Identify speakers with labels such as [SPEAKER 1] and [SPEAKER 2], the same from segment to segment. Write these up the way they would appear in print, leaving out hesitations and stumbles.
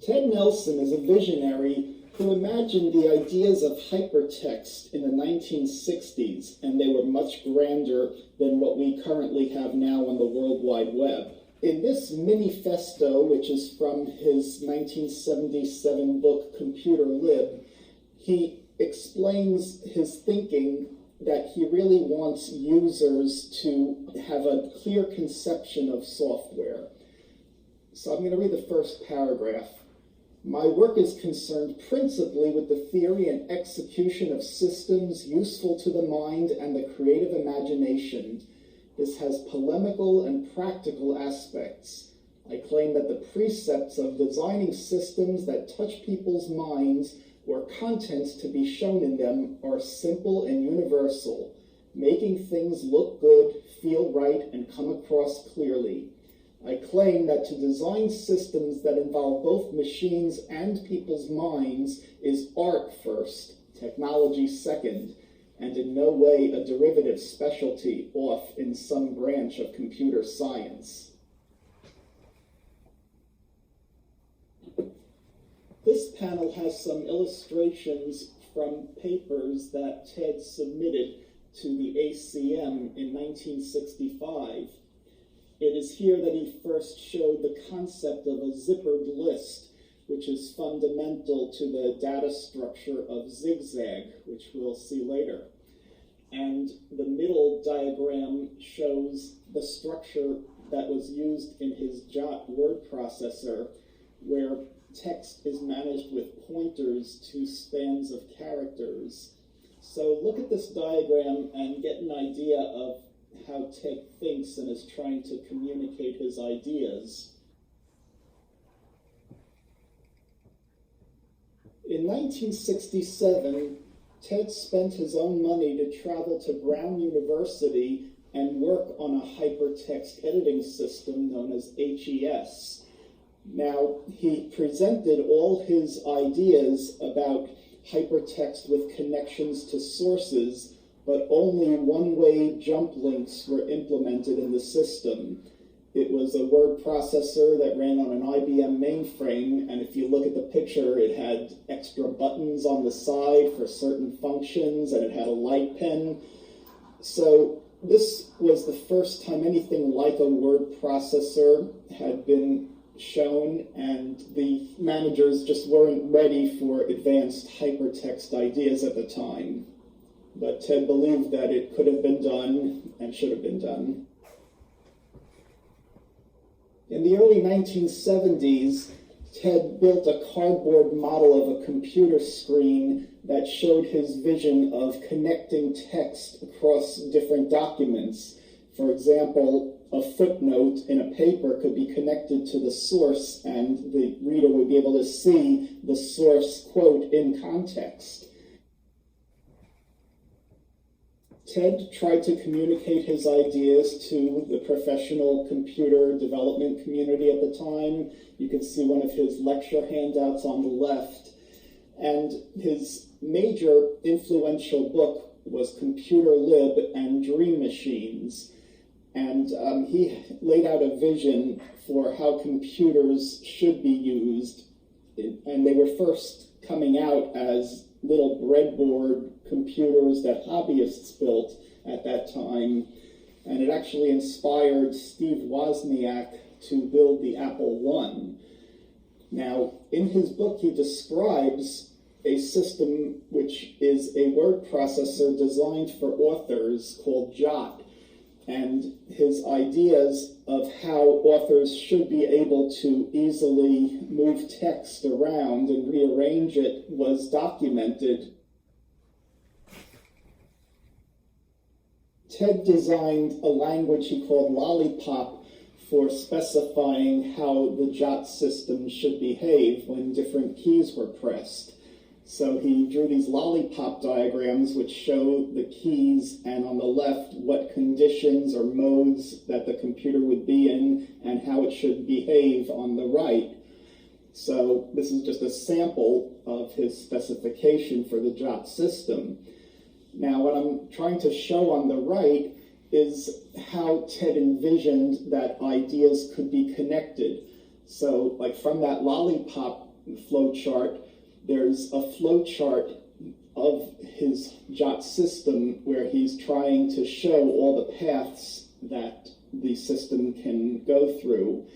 [SPEAKER 1] Ted Nelson is a visionary who imagined the ideas of hypertext in the 1960s, and they were much grander than what we currently have now on the World Wide Web. In this manifesto, which is from his 1977 book, Computer Lib, he explains his thinking that he really wants users to have a clear conception of software. So I'm going to read the first paragraph. My work is concerned principally with the theory and execution of systems useful to the mind and the creative imagination. This has polemical and practical aspects. I claim that the precepts of designing systems that touch people's minds or contents to be shown in them are simple and universal, making things look good, feel right, and come across clearly. I claim that to design systems that involve both machines and people's minds is art first, technology second, and in no way a derivative specialty off in some branch of computer science. This panel has some illustrations from papers that Ted submitted to the ACM in 1965. It is here that he first showed the concept of a zippered list, which is fundamental to the data structure of zigzag, which we'll see later. And the middle diagram shows the structure that was used in his JOT word processor, where text is managed with pointers to spans of characters. So look at this diagram and get an idea of how Ted thinks and is trying to communicate his ideas. In 1967, Ted spent his own money to travel to Brown University and work on a hypertext editing system known as HES. Now, he presented all his ideas about hypertext with connections to sources, but only one-way jump links were implemented in the system. It was a word processor that ran on an IBM mainframe, and if you look at the picture, it had extra buttons on the side for certain functions, and it had a light pen. So this was the first time anything like a word processor had been shown, and the managers just weren't ready for advanced hypertext ideas at the time. But Ted believed that it could have been done and should have been done. In the early 1970s, Ted built a cardboard model of a computer screen that showed his vision of connecting text across different documents. For example, a footnote in a paper could be connected to the source, and the reader would be able to see the source quote in context. Ted tried to communicate his ideas to the professional computer development community at the time. You can see one of his lecture handouts on the left. And his major influential book was Computer Lib and Dream Machines. And he laid out a vision for how computers should be used. And they were first coming out as little breadboard computers that hobbyists built at that time. And it actually inspired Steve Wozniak to build the Apple I. Now, in his book, he describes a system which is a word processor designed for authors called JOT. And his ideas of how authors should be able to easily move text around and rearrange it was documented. Ted designed a language he called Lollipop for specifying how the JOT system should behave when different keys were pressed. So he drew these lollipop diagrams which show the keys, and on the left what conditions or modes that the computer would be in and how it should behave on the right. So this is just a sample of his specification for the JOT system. Now what I'm trying to show on the right is how Ted envisioned that ideas could be connected. So like from that lollipop flow chart. There's a flow chart of his JOT system where he's trying to show all the paths that the system can go through.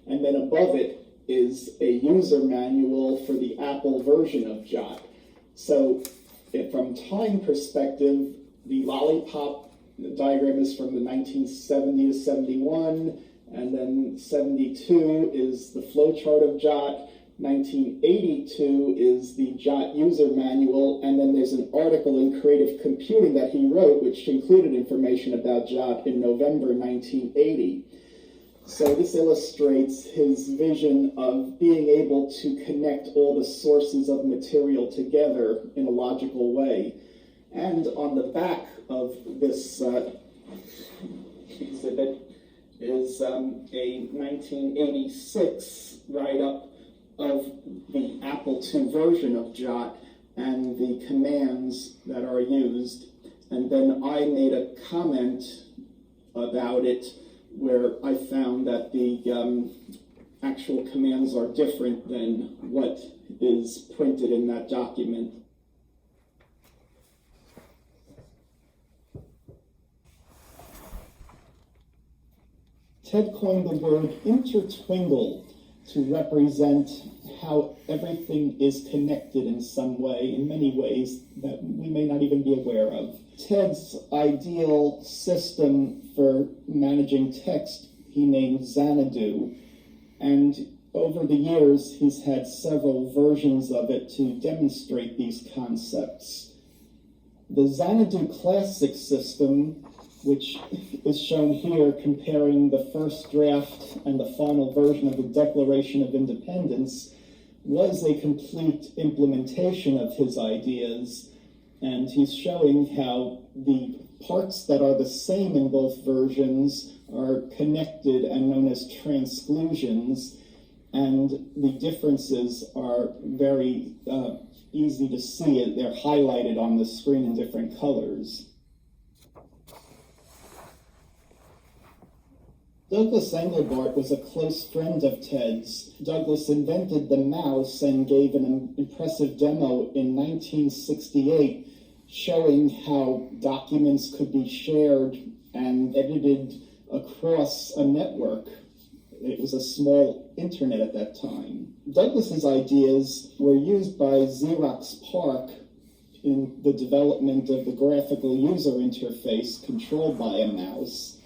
[SPEAKER 1] And then above it is a user manual for the Apple version of JOT. So from time perspective, the lollipop diagram is from the 1970 to 71, and then 72 is the flowchart of JOT, 1982 is the JOT user manual, and then there's an article in Creative Computing that he wrote which included information about JOT in November 1980. So this illustrates his vision of being able to connect all the sources of material together in a logical way. And on the back of this exhibit is a 1986 write-up of the Apple II version of JOT and the commands that are used. And then I made a comment about it where I found that the actual commands are different than what is printed in that document. Ted coined the word intertwingle to represent how everything is connected in some way, in many ways that we may not even be aware of. Ted's ideal system for managing text he named Xanadu, and over the years he's had several versions of it to demonstrate these concepts. The Xanadu Classic system, which is shown here comparing the first draft and the final version of the Declaration of Independence, was a complete implementation of his ideas, and he's showing how the parts that are the same in both versions are connected and known as transclusions, and the differences are very easy to see. They're highlighted on the screen in different colors. Douglas Engelbart was a close friend of Ted's. Douglas invented the mouse and gave an impressive demo in 1968 showing how documents could be shared and edited across a network. It was a small internet at that time. Douglas's ideas were used by Xerox PARC in the development of the graphical user interface controlled by a mouse.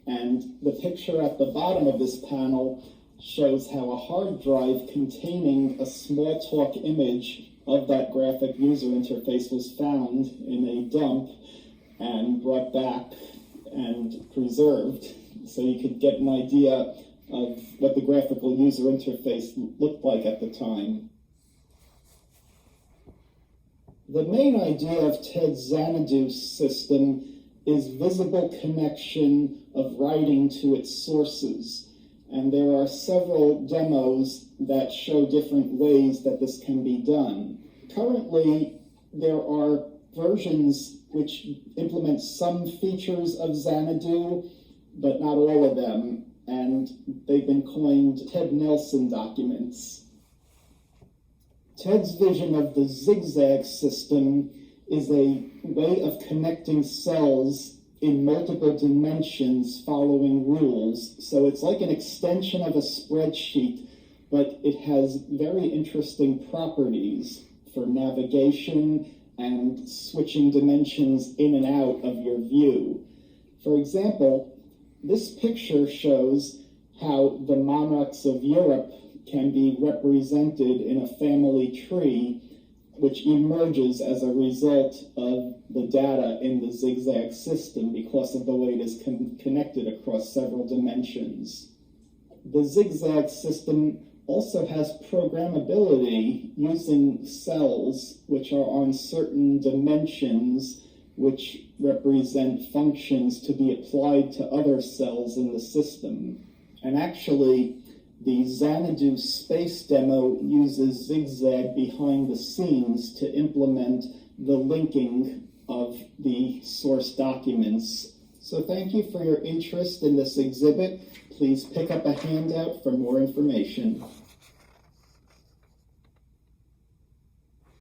[SPEAKER 1] And the picture at the bottom of this panel shows how a hard drive containing a Smalltalk image of that graphic user interface was found in a dump and brought back and preserved, so you could get an idea of what the graphical user interface looked like at the time. The main idea of Ted's Xanadu system is visible connection of writing to its sources. And there are several demos that show different ways that this can be done. Currently, there are versions which implement some features of Xanadu, but not all of them, and they've been coined Ted Nelson documents. Ted's vision of the zigzag system is a way of connecting cells in multiple dimensions following rules. So it's like an extension of a spreadsheet, but it has very interesting properties for navigation and switching dimensions in and out of your view. For example, this picture shows how the monarchs of Europe can be represented in a family tree, which emerges as a result of the data in the zigzag system because of the way it is connected across several dimensions. The zigzag system also has programmability using cells which are on certain dimensions which represent functions to be applied to other cells in the system. And actually, the Xanadu space demo uses zigzag behind the scenes to implement the linking of the source documents. So thank you for your interest in this exhibit. Please pick up a handout for more information.